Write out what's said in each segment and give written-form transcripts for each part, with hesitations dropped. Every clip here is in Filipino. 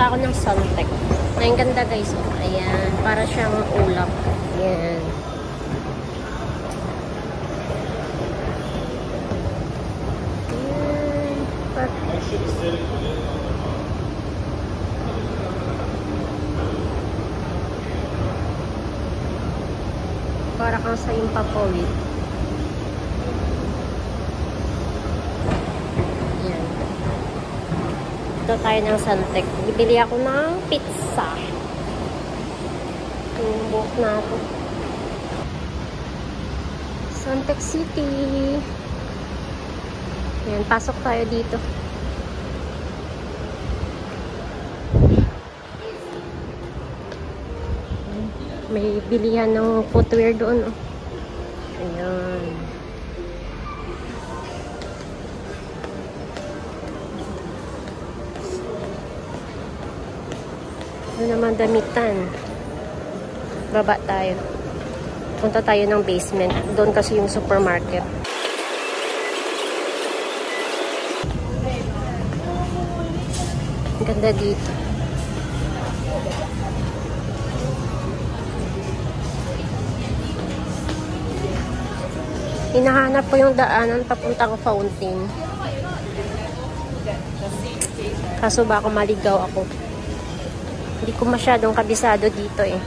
Punta ako ng Suntec. Ay, ang ganda guys. Ayan. Para siyang ulap. Ayan. Para kang sa yung papawid. Ayan. Ito tayo ng Suntec. Bibili ako ng pizza. Yung buhok natin. Suntec City. Ayan, pasok tayo dito. May bilihan ng footwear doon. Oh. Ayan. Ano naman damitan? Baba tayo. Punta tayo ng basement. Doon kasi yung supermarket. Ang ganda dito. Hinahanap ko yung daanan papuntang fountain. Kaso baka maligaw ako. Hindi ko masyadong kabisado dito eh.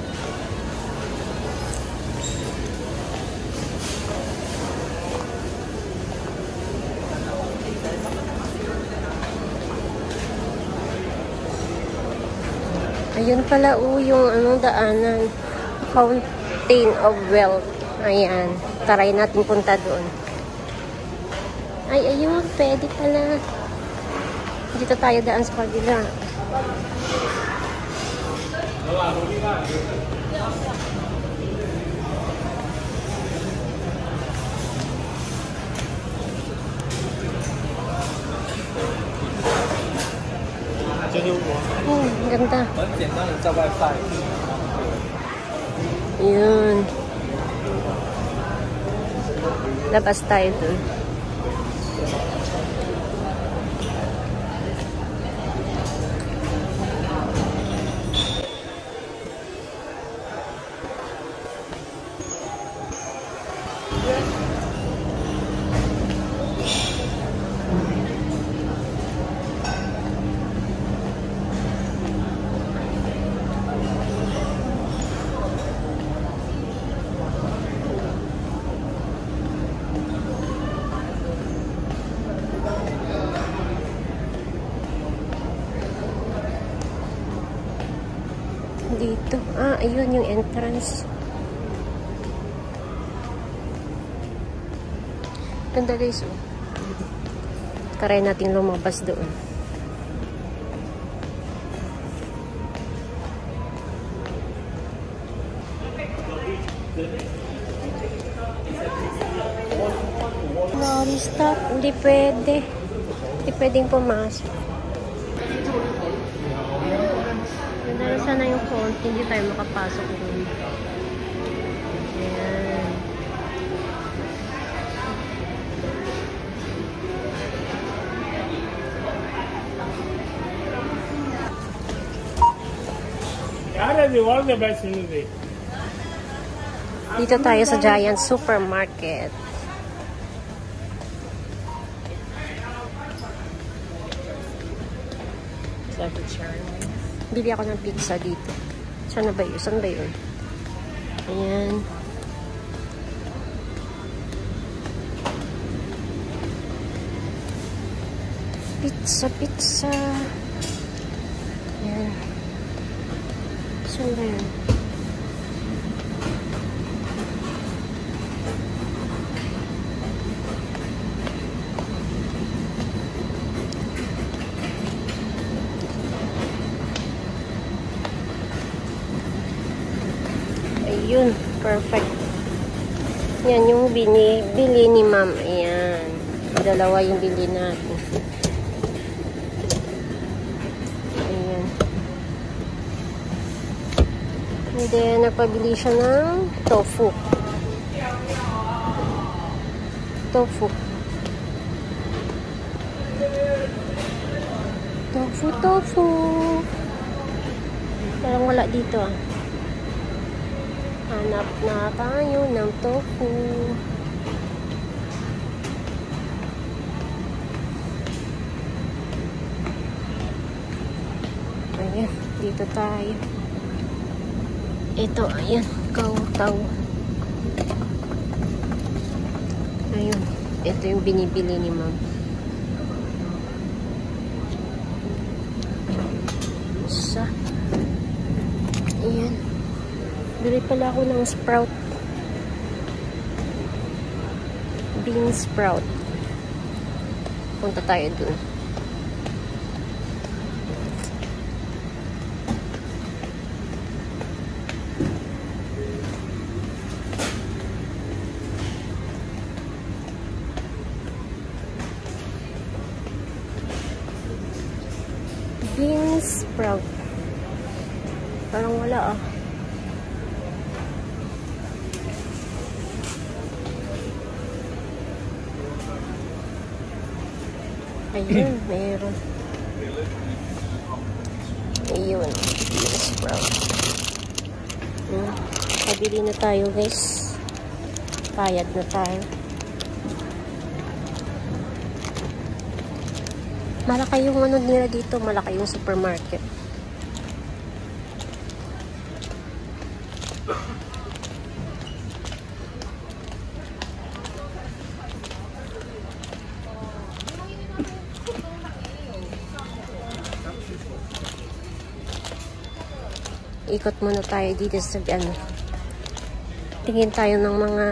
Ayun pala yung anong daanan. Fountain of Wealth. Ayan. Try natin punta doon. Ay, ayun. Pwede pala. Dito tayo daan sa kabila. Ganda. Yun. Labas tayo dun. Dito. Ah, ayun yung entrance. Ganda guys, oh. Try natin lumabas doon. No, stop. Hindi pwede. Hindi pwedeng pumasok. Dahil sana yung phone, hindi tayo makapasok doon. Ayan. Dito tayo sa Giant Supermarket. Bili ako ng pizza dito. Saan ba yun? Saan ba yun? Ayan. Pizza, pizza. Ayan. Saan ba yun? Ayun, perfect. Yan yung bili ni ma'am. Ayan. Dalawa yung bili natin. Ayan. And then, nagpabili siya ng tofu. Tofu. Tofu, tofu. Parang wala dito ah. Hanap na tayo ng tofu. Ayan, dito tayo. Ito, ayan, kautaw. Ayun, ito yung binibili ni ma'am. Sa, ayan. Bili pala ako ng sprout. Bean sprout. Punta tayo dun. Bean sprout. Parang wala ah. Ayun, meron. Ayun, bean sprout. Pabili na tayo guys. Payad na tayo. Malaki yung ano nila dito, malaki yung supermarket. Ikot muna tayo dito sa ano. Tingin tayo ng mga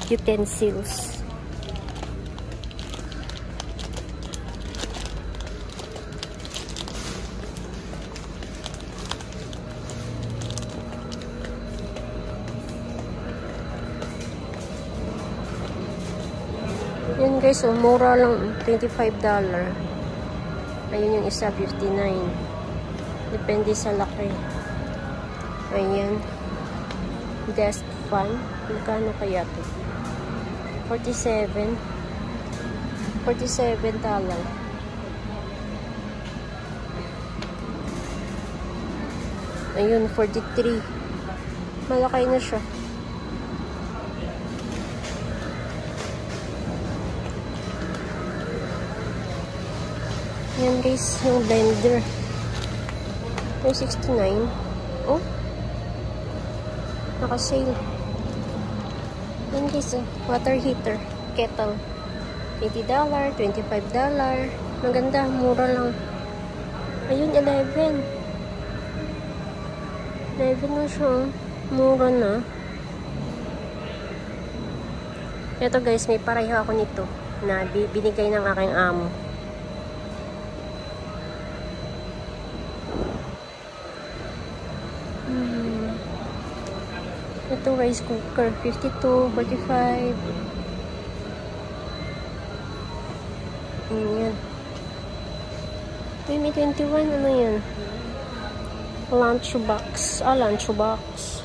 utensils. Yan guys, oh, mura lang, $25. Ayun yung isa, $59. Depende sa laki. Ayan. Desk fan. Magkano kaya ito? $47. Ayun, $43. Malaki na siya. Yan guys, yung blender. Yung $69. Oh. Naka-sale. Yan guys, water heater. Kettle. $80, $25. Maganda, mura lang. Ayun, 11. 11 na siya. Mura na. Ito guys, may pareho ako nito na binigay ng aking amo. Ito rice cooker, $52, $45. Ayan. May 21, ano yan? Lunchbox. Lunchbox.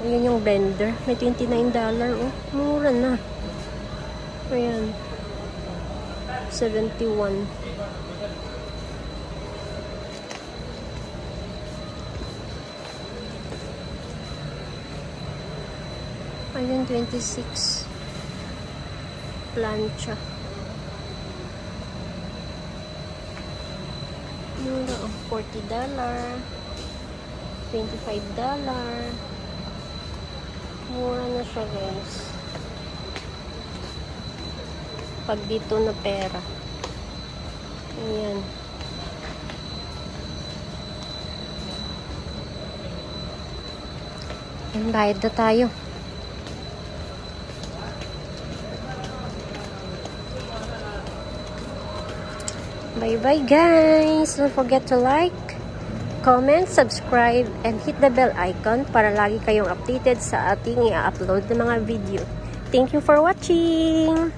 Ayan yung blender. May $29. Oh, mura na. Ayan. 71. Ayan, 26. Plancha. Mura, oh, $40. $25. Mura na siya, guys. Pag dito na pera. Ayan. Ayan, bayad na tayo. Bye-bye guys! Don't forget to like, comment, subscribe, and hit the bell icon para lagi kayong updated sa ating i-upload na mga video. Thank you for watching!